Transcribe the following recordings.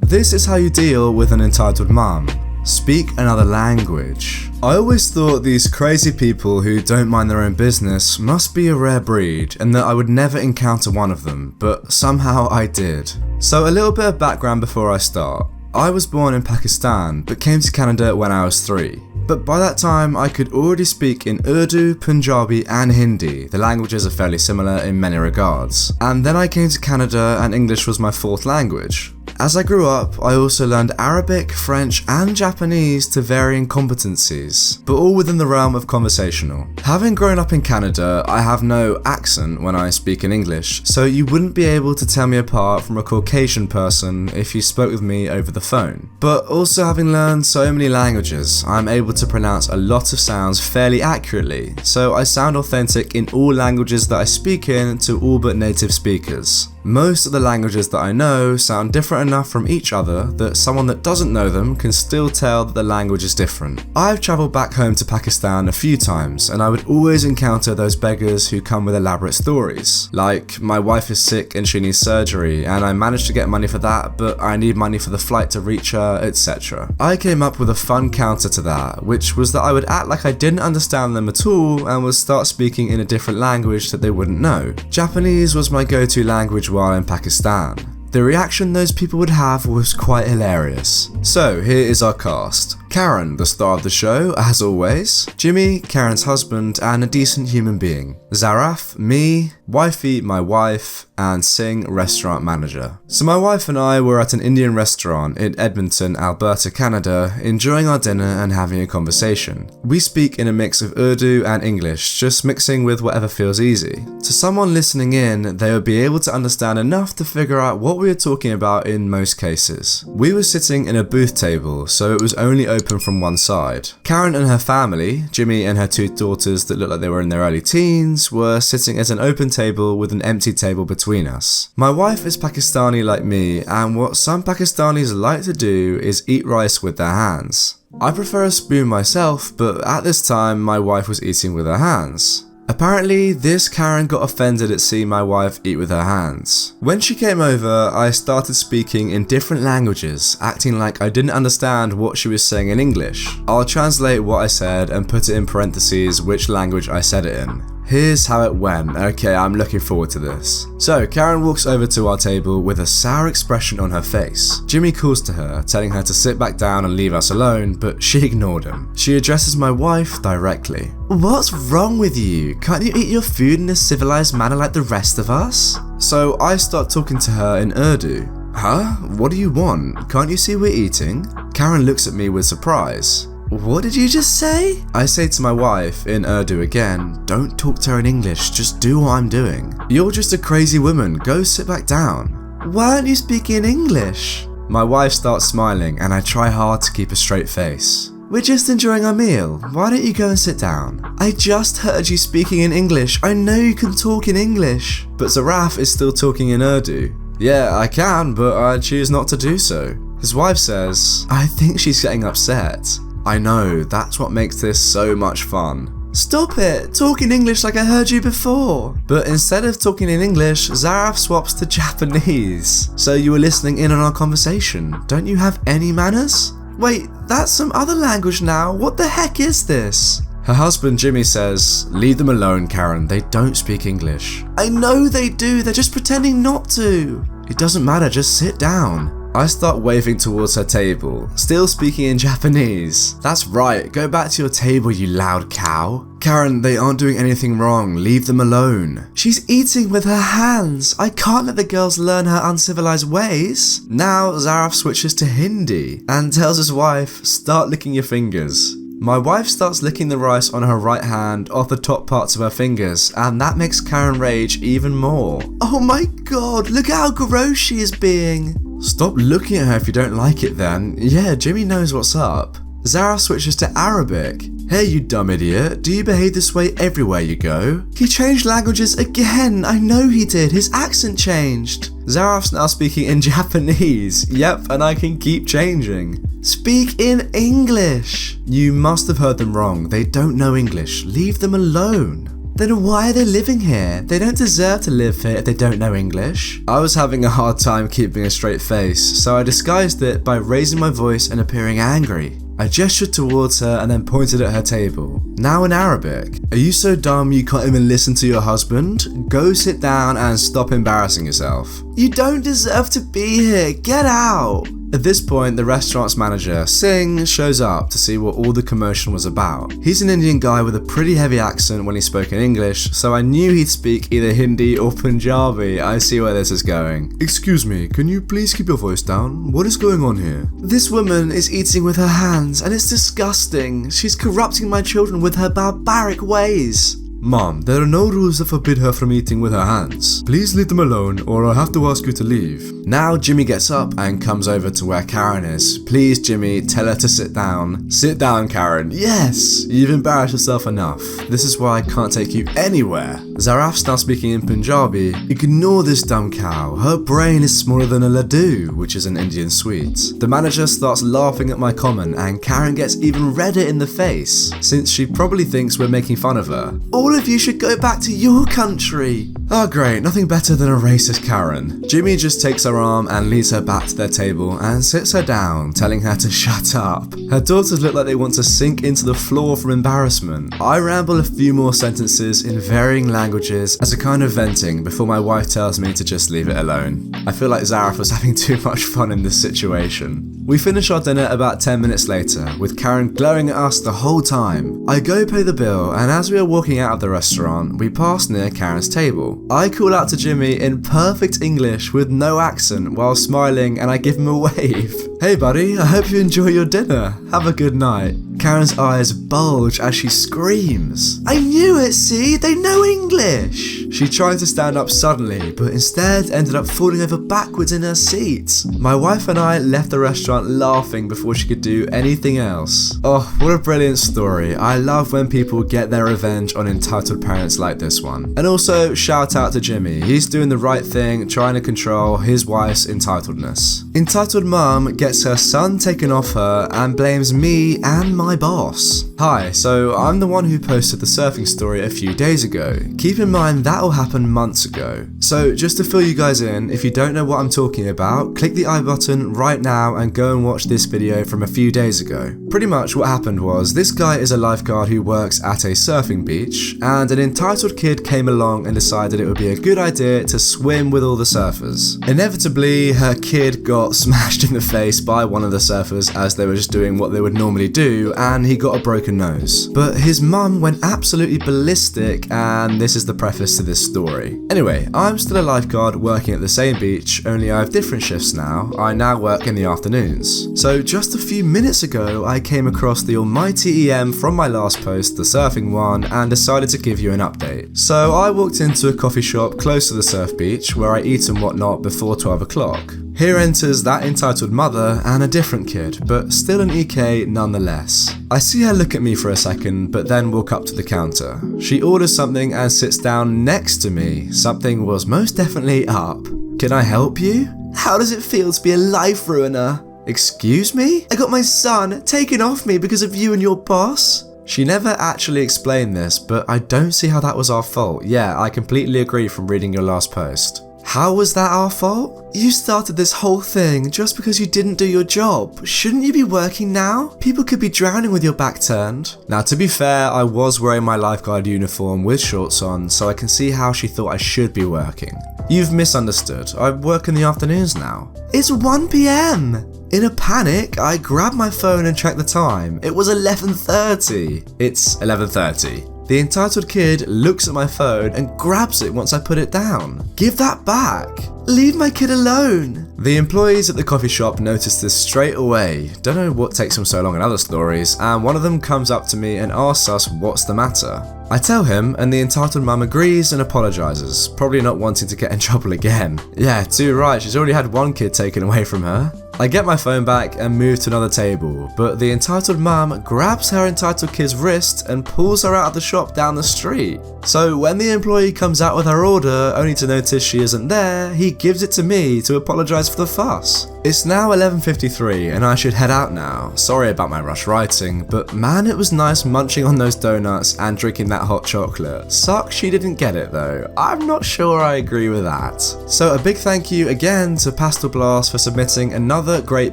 This is how you deal with an entitled mum. Speak another language. I always thought these crazy people who don't mind their own business must be a rare breed and that I would never encounter one of them, but somehow I did. So a little bit of background before I start. I was born in Pakistan but came to Canada when I was 3. But by that time I could already speak in Urdu, Punjabi and Hindi. The languages are fairly similar in many regards. And then I came to Canada and English was my 4th language. As I grew up, I also learned Arabic, French and Japanese to varying competencies, but all within the realm of conversational. Having grown up in Canada, I have no accent when I speak in English, so you wouldn't be able to tell me apart from a Caucasian person if you spoke with me over the phone. But also having learned so many languages, I'm able to pronounce a lot of sounds fairly accurately, so I sound authentic in all languages that I speak in to all but native speakers. Most of the languages that I know sound different enough from each other that someone that doesn't know them can still tell that the language is different. I've travelled back home to Pakistan a few times and I would always encounter those beggars who come with elaborate stories. Like, my wife is sick and she needs surgery and I managed to get money for that, but I need money for the flight to reach her, etc. I came up with a fun counter to that, which was that I would act like I didn't understand them at all and would start speaking in a different language that they wouldn't know. Japanese was my go-to language while in Pakistan. The reaction those people would have was quite hilarious. So here is our cast. Karen, the star of the show, as always. Jimmy, Karen's husband and a decent human being. Zaraf, me. Wifey, my wife. And Singh, restaurant manager. So my wife and I were at an Indian restaurant in Edmonton, Alberta, Canada, enjoying our dinner and having a conversation. We speak in a mix of Urdu and English, just mixing with whatever feels easy. To someone listening in, they would be able to understand enough to figure out what we were talking about in most cases. We were sitting in a booth table, so it was only open from one side. Karen and her family, Jimmy and her 2 daughters that looked like they were in their early teens, were sitting at an open table with an empty table between us. My wife is Pakistani like me, and what some Pakistanis like to do is eat rice with their hands. I prefer a spoon myself, but at this time my wife was eating with her hands. Apparently, this Karen got offended at seeing my wife eat with her hands. When she came over, I started speaking in different languages, acting like I didn't understand what she was saying in English. I'll translate what I said and put it in parentheses which language I said it in. Here's how it went. Okay, I'm looking forward to this. So, Karen walks over to our table with a sour expression on her face. Jimmy calls to her, telling her to sit back down and leave us alone, but she ignored him. She addresses my wife directly. What's wrong with you? Can't you eat your food in a civilized manner like the rest of us? So I start talking to her in Urdu. Huh? What do you want? Can't you see we're eating? Karen looks at me with surprise. What did you just say? I say to my wife in Urdu again, don't talk to her in English, just do what I'm doing. You're just a crazy woman, go sit back down. Why aren't you speaking in English? My wife starts smiling and I try hard to keep a straight face. We're just enjoying our meal, why don't you go and sit down? I just heard you speaking in English, I know you can talk in English. But Zaraf is still talking in Urdu. Yeah, I can, but I choose not to do so. His wife says, I think she's getting upset. I know, that's what makes this so much fun. Stop it, talk in English like I heard you before. But instead of talking in English, Zaraf swaps to Japanese. So you were listening in on our conversation, don't you have any manners? Wait, that's some other language now, what the heck is this? Her husband Jimmy says, leave them alone Karen, they don't speak English. I know they do, they're just pretending not to. It doesn't matter, just sit down. I start waving towards her table, still speaking in Japanese. That's right, go back to your table you loud cow. Karen, they aren't doing anything wrong, leave them alone. She's eating with her hands, I can't let the girls learn her uncivilized ways. Now Zaraf switches to Hindi and tells his wife, start licking your fingers. My wife starts licking the rice on her right hand off the top parts of her fingers, and that makes Karen rage even more. Oh my god, look how gross she is being. Stop looking at her if you don't like it then. Yeah, Jimmy knows what's up. Zara switches to Arabic. Hey you dumb idiot, do you behave this way everywhere you go? He changed languages again, I know he did, his accent changed. Zaraf's now speaking in Japanese. Yep, and I can keep changing. Speak in English. You must have heard them wrong, they don't know English, leave them alone. Then why are they living here? They don't deserve to live here if they don't know English. I was having a hard time keeping a straight face, so I disguised it by raising my voice and appearing angry. I gestured towards her and then pointed at her table. Now in Arabic. Are you so dumb you can't even listen to your husband? Go sit down and stop embarrassing yourself. You don't deserve to be here. Get out. At this point, the restaurant's manager, Singh, shows up to see what all the commotion was about. He's an Indian guy with a pretty heavy accent when he spoke in English, so I knew he'd speak either Hindi or Punjabi. I see where this is going. Excuse me, can you please keep your voice down? What is going on here? This woman is eating with her hands, and it's disgusting. She's corrupting my children with her barbaric ways. Mom, there are no rules that forbid her from eating with her hands. Please leave them alone or I'll have to ask you to leave. Now Jimmy gets up and comes over to where Karen is. Please Jimmy, tell her to sit down. Sit down Karen. Yes, you've embarrassed yourself enough. This is why I can't take you anywhere. Zaraf's now speaking in Punjabi. Ignore this dumb cow. Her brain is smaller than a laddu, which is an Indian sweet. The manager starts laughing at my comment and Karen gets even redder in the face, since she probably thinks we're making fun of her. All of you should go back to your country. Oh great, nothing better than a racist Karen. Jimmy just takes her arm and leads her back to their table and sits her down, telling her to shut up. Her daughters look like they want to sink into the floor from embarrassment. I ramble a few more sentences in varying languages as a kind of venting before my wife tells me to just leave it alone. I feel like Zaraf was having too much fun in this situation. We finish our dinner about 10 minutes later, with Karen glowing at us the whole time. I go pay the bill, and as we are walking out of the restaurant, we pass near Karen's table. I call out to Jimmy in perfect English with no accent while smiling, and I give him a wave. Hey buddy, I hope you enjoy your dinner. Have a good night. Karen's eyes bulge as she screams. I knew it, see? They know English! She tried to stand up suddenly, but instead ended up falling over backwards in her seat. My wife and I left the restaurant laughing before she could do anything else. Oh, what a brilliant story. I love when people get their revenge on entitled parents like this one. And also, shout out to Jimmy. He's doing the right thing, trying to control his wife's entitledness. Entitled mum gets her son taken off her and blames me and my boss. Hi, so I'm the one who posted the surfing story a few days ago. Keep in mind that all happened months ago. So just to fill you guys in, if you don't know what I'm talking about, click the I button right now and go and watch this video from a few days ago. Pretty much what happened was, this guy is a lifeguard who works at a surfing beach, and an entitled kid came along and decided it would be a good idea to swim with all the surfers. Inevitably, her kid got smashed in the face by one of the surfers as they were just doing what they would normally do, and he got a broken nose. But his mum went absolutely ballistic, and this is the preface to this story. Anyway, I'm still a lifeguard working at the same beach, only I have different shifts now. I now work in the afternoons. So just a few minutes ago, I came across the almighty EM from my last post, the surfing one, and decided to give you an update. So I walked into a coffee shop close to the surf beach where I eat and whatnot before 12 o'clock. Here enters that entitled mother and a different kid, but still an EK nonetheless. I see her look at me for a second, but then walk up to the counter. She orders something and sits down next to me. Something was most definitely up. Can I help you? How does it feel to be a life ruiner? Excuse me? I got my son taken off me because of you and your boss? She never actually explained this, but I don't see how that was our fault. Yeah, I completely agree from reading your last post. How was that our fault? You started this whole thing just because you didn't do your job. Shouldn't you be working now? People could be drowning with your back turned. Now, to be fair, I was wearing my lifeguard uniform with shorts on, so I can see how she thought I should be working. You've misunderstood. I work in the afternoons now. It's 1 PM. In a panic, I grabbed my phone and checked the time. It was 11:30. It's 11:30. The entitled kid looks at my phone and grabs it once I put it down. Give that back. Leave my kid alone. The employees at the coffee shop noticed this straight away. Don't know what takes them so long in other stories, and one of them comes up to me and asks us what's the matter. I tell him, and the entitled mum agrees and apologizes, probably not wanting to get in trouble again. Yeah, too right, she's already had one kid taken away from her. I get my phone back and move to another table, but the entitled mum grabs her entitled kid's wrist and pulls her out of the shop down the street. So when the employee comes out with her order, only to notice she isn't there, he gives it to me to apologize for the fuss. It's now 11:53 and I should head out now. Sorry about my rush writing, but man, it was nice munching on those donuts and drinking that hot chocolate. Sucks she didn't get it though. I'm not sure I agree with that. So a big thank you again to Pastel Blast for submitting another great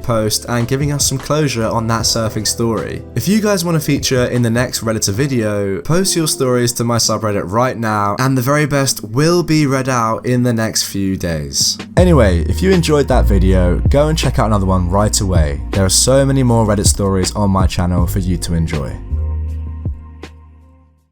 post and giving us some closure on that surfing story. If you guys want to feature in the next Redditor video, post your stories to my subreddit right now, and the very best will be read out in the next few days. Anyway, if you enjoyed that video, go and check out another one right away. There are so many more Reddit stories on my channel for you to enjoy.